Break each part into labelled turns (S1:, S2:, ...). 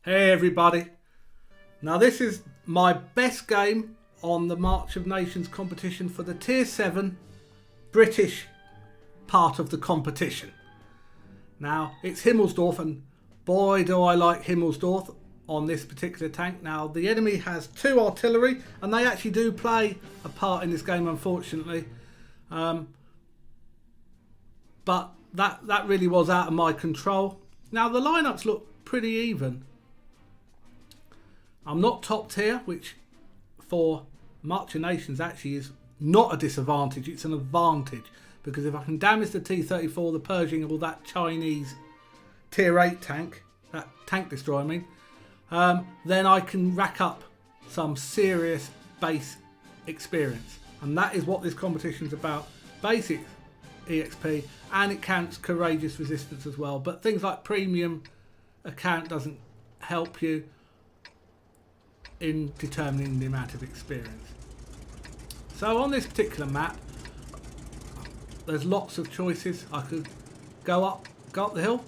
S1: Hey everybody. Now this is my best game on the March of Nations competition for the Tier 7 British part of the competition. Now it's Himmelsdorf, and boy do I like Himmelsdorf on this particular tank. Now the enemy has 2 artillery and they actually do play a part in this game, unfortunately. But that really was out of my control. Now the lineups look pretty even. I'm not top tier, which for March of Nations actually is not a disadvantage, it's an advantage. Because if I can damage the T-34, the Pershing, or that Chinese tier 8 tank, that tank destroyer I mean, then I can rack up some serious base experience. And that is what this competition is about. Basic EXP, and it counts courageous resistance as well. But things like premium account doesn't help you in determining the amount of experience. So on this particular map, there's lots of choices. I could go up the hill.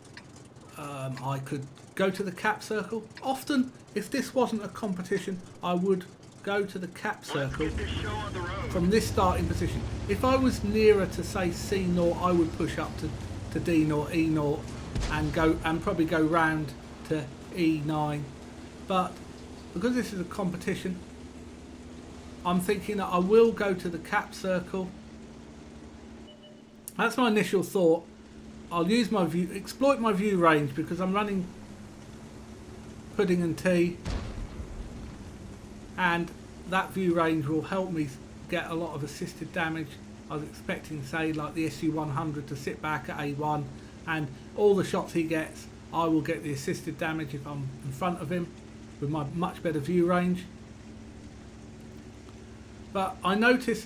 S1: I could go to the cap circle. Often, if this wasn't a competition, I would go to the cap circle from this starting position. If I was nearer to say C0, I would push up to D0, E0, and probably go round to E9. But because this is a competition, I'm thinking that I will go to the cap circle. That's my initial thought. I'll use my view, exploit my view range, because I'm running pudding and tea, and that view range will help me get a lot of assisted damage. I was expecting, say, like the SU-100 to sit back at A1, and all the shots he gets, I will get the assisted damage if I'm in front of him with my much better view range. But I notice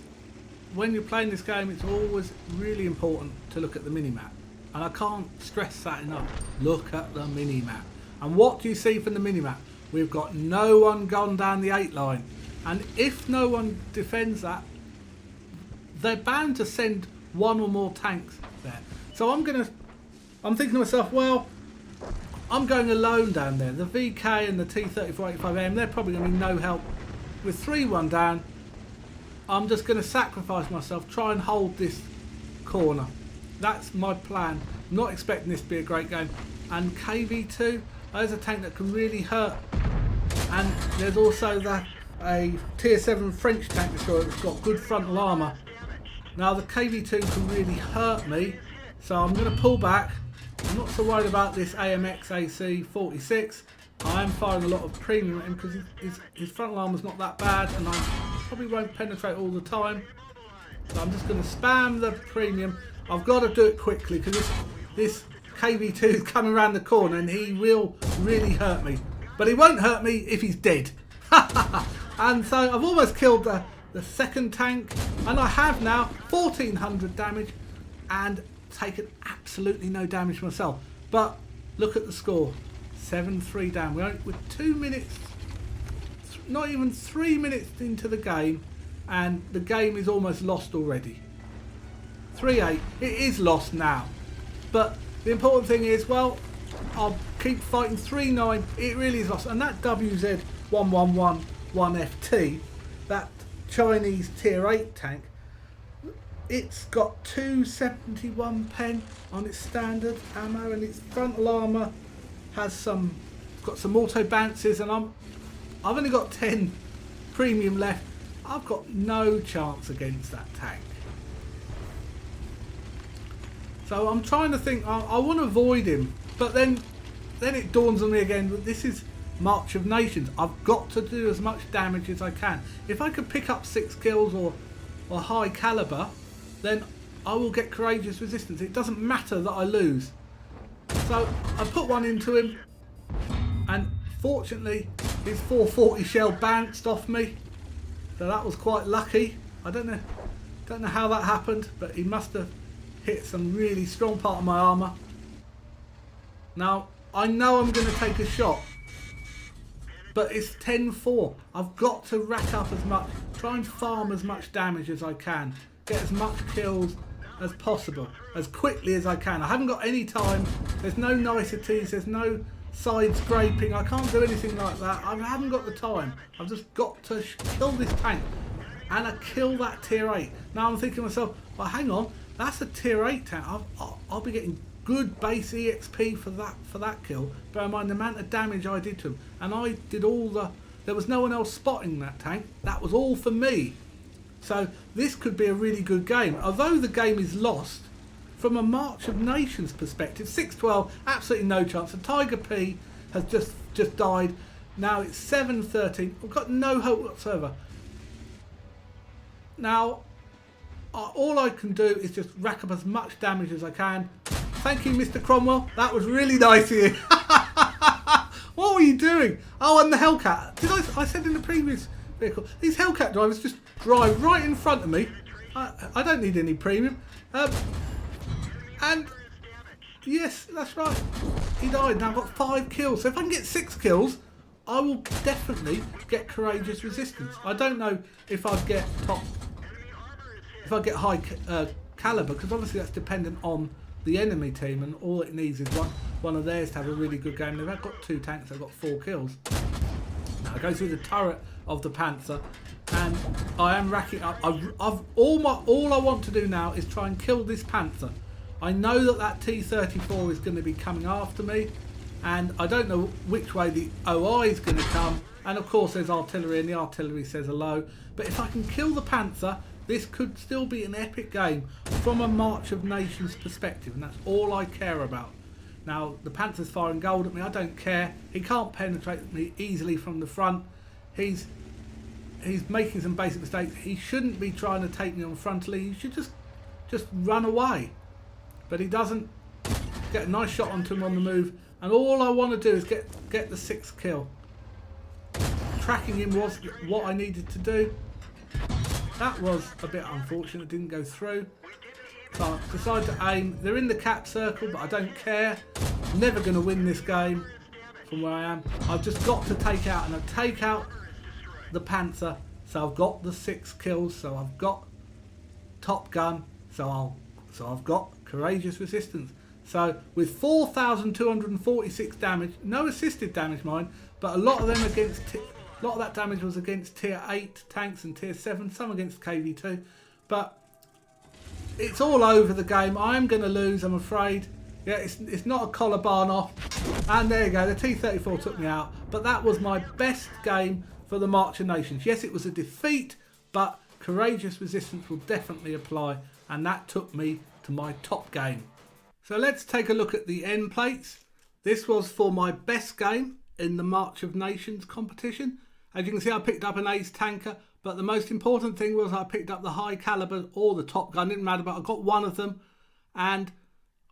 S1: when you're playing this game, it's always really important to look at the mini-map. And I can't stress that enough. Look at the mini-map. And what do you see from the mini-map? We've got no one gone down the 8 line. And if no one defends that, they're bound to send one or more tanks there. So I'm thinking to myself, well, I'm going alone down there. The VK and the T-34-85M, they're probably going to be no help. With 3-1 down, I'm just going to sacrifice myself, try and hold this corner. That's my plan. I'm not expecting this to be a great game. And KV-2, there's a tank that can really hurt. And there's also a Tier 7 French tank destroyer that's got good frontal armour. Now the KV-2 can really hurt me, so I'm going to pull back. I'm not so worried about this AMX AC-46. I am firing a lot of premium at him because his frontal armour's not that bad, and I probably won't penetrate all the time. So I'm just going to spam the premium. I've got to do it quickly because this KV-2 is coming around the corner and he will really hurt me. But he won't hurt me if he's dead. And so I've almost killed the second tank, and I have now 1400 damage and taken absolutely no damage myself. But look at the score, 7-3 down. We're 2 minutes, not even 3 minutes into the game, and the game is almost lost already. 3-8, it is lost now. But the important thing is, well, I'll keep fighting. 3-9, it really is lost. And that WZ-1111FT, that Chinese tier 8 tank, it's got 271 pen on its standard ammo, and its frontal armour has got some auto bounces, and I've only got 10 premium left. I've got no chance against that tank. So I'm trying to think, I want to avoid him, but then it dawns on me again that this is March of Nations. I've got to do as much damage as I can. If I could pick up 6 kills or high caliber, then I will get courageous resistance. It doesn't matter that I lose. So I put one into him, and fortunately his 440 shell bounced off me. So that was quite lucky. I don't know how that happened, but he must have hit some really strong part of my armour. Now I know I'm going to take a shot, but it's 10-4. I've got to rack up as much, try and farm as much damage as I can, get as much kills as possible, as quickly as I can. I haven't got any time, there's no niceties, there's no side scraping. I can't do anything like that. I haven't got the time. I've just got to kill this tank. And I kill that tier 8. Now I'm thinking to myself, well, hang on, that's a tier 8 tank. I'll be getting good base EXP for that kill. Bear in mind the amount of damage I did to him. And I did all the... There was no one else spotting that tank. That was all for me. So this could be a really good game. Although the game is lost, from a March of Nations perspective, 6-12, absolutely no chance. And Tiger P has just died. Now it's 7-13. I've got no hope whatsoever. Now, all I can do is just rack up as much damage as I can. Thank you, Mr. Cromwell. That was really nice of you. What were you doing? Oh, and the Hellcat. I said in the previous vehicle, these Hellcat drivers just drive right in front of me. I don't need any premium. And yes, that's right. He died. Now I've got 5 kills. So if I can get 6 kills, I will definitely get Courageous Resistance. I don't know if I'd get high caliber, because obviously that's dependent on the enemy team, and all it needs is one of theirs to have a really good game. They've got 2 tanks. They've got 4 kills. Now I go through the turret of the Panther, and I am racking up. All I want to do now is try and kill this Panther. I know that T-34 is going to be coming after me, and I don't know which way the OI is going to come. And of course there's artillery, and the artillery says hello. But if I can kill the Panther, this could still be an epic game from a March of Nations perspective, and that's all I care about. Now the Panther's firing gold at me. I don't care. He can't penetrate me easily from the front. He's making some basic mistakes. He shouldn't be trying to take me on frontally. He should just run away. But he doesn't. Get a nice shot onto him on the move, and all I want to do is get the 6th kill. Tracking him was what I needed to do. That was a bit unfortunate. It didn't go through. So I decided to aim. They're in the cap circle, but I don't care. I'm never going to win this game from where I am. I've just got to take out, and I take out the Panther. So I've got the 6 kills. So I've got Top Gun. So I've got Courageous Resistance. So with 4,246 damage, no assisted damage, mind, but a lot of them a lot of that damage was against tier 8 tanks and tier 7, some against KV2. But it's all over the game. I'm going to lose, I'm afraid. Yeah, it's not a collar barn off. And there you go, the T-34 took me out. But that was my best game for the March of Nations. Yes, it was a defeat, but Courageous Resistance will definitely apply. And that took me to my top game. So let's take a look at the end plates. This was for my best game in the March of Nations competition. As you can see, I picked up an ace tanker, but the most important thing was I picked up the high caliber or the Top Gun. Didn't matter, but I got one of them. And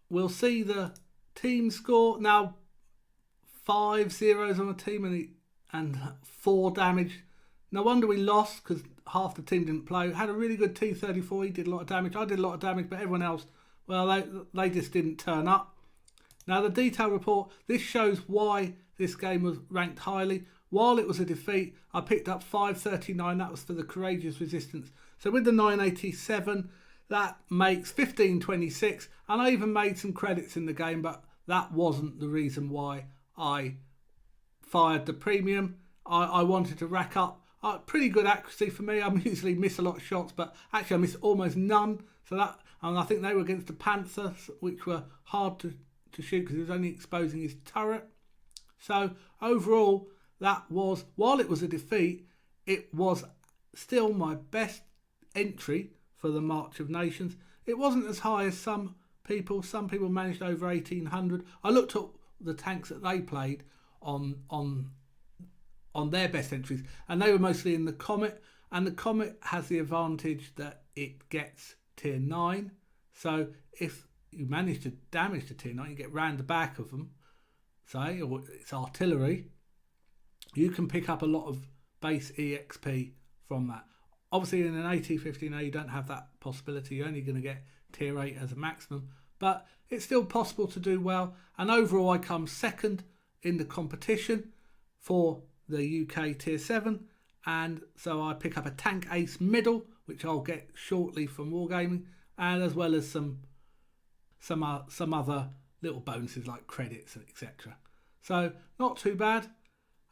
S1: we'll see the team score. Now, 5 zeros on a team and 4 damage. No wonder we lost, because half the team didn't play. Had a really good T-34. He did a lot of damage. I did a lot of damage, but everyone else, well, they just didn't turn up. Now, the detail report, this shows why this game was ranked highly. While it was a defeat, I picked up 539. That was for the Courageous Resistance. So with the 987, that makes 1526. And I even made some credits in the game, but that wasn't the reason why I fired the premium. I wanted to rack up pretty good accuracy for me. I usually miss a lot of shots, but actually I missed almost none. So that, and I think they were against the Panther, which were hard to shoot because he was only exposing his turret. So overall, that was, while it was a defeat, it was still my best entry for the March of Nations. It wasn't as high as some people. Some people managed over 1,800. I looked at the tanks that they played on their best entries, and they were mostly in the Comet. And the Comet has the advantage that it gets tier 9. So if you manage to damage the tier 9, you get round the back of them, say, or it's artillery, you can pick up a lot of base EXP from that. Obviously in an AT-15A you don't have that possibility. You're only going to get tier 8 as a maximum, but it's still possible to do well. And overall I come second in the competition for the UK tier 7, and so I pick up a tank ace middle, which I'll get shortly from Wargaming, and as well as some other little bonuses like credits, etc. So not too bad.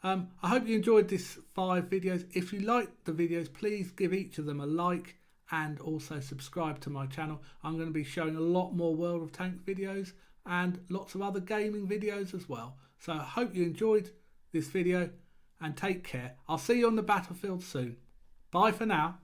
S1: I hope you enjoyed this 5 videos. If you liked the videos, please give each of them a like and also subscribe to my channel. I'm going to be showing a lot more World of Tanks videos and lots of other gaming videos as well. So I hope you enjoyed this video and take care. I'll see you on the battlefield soon. Bye for now.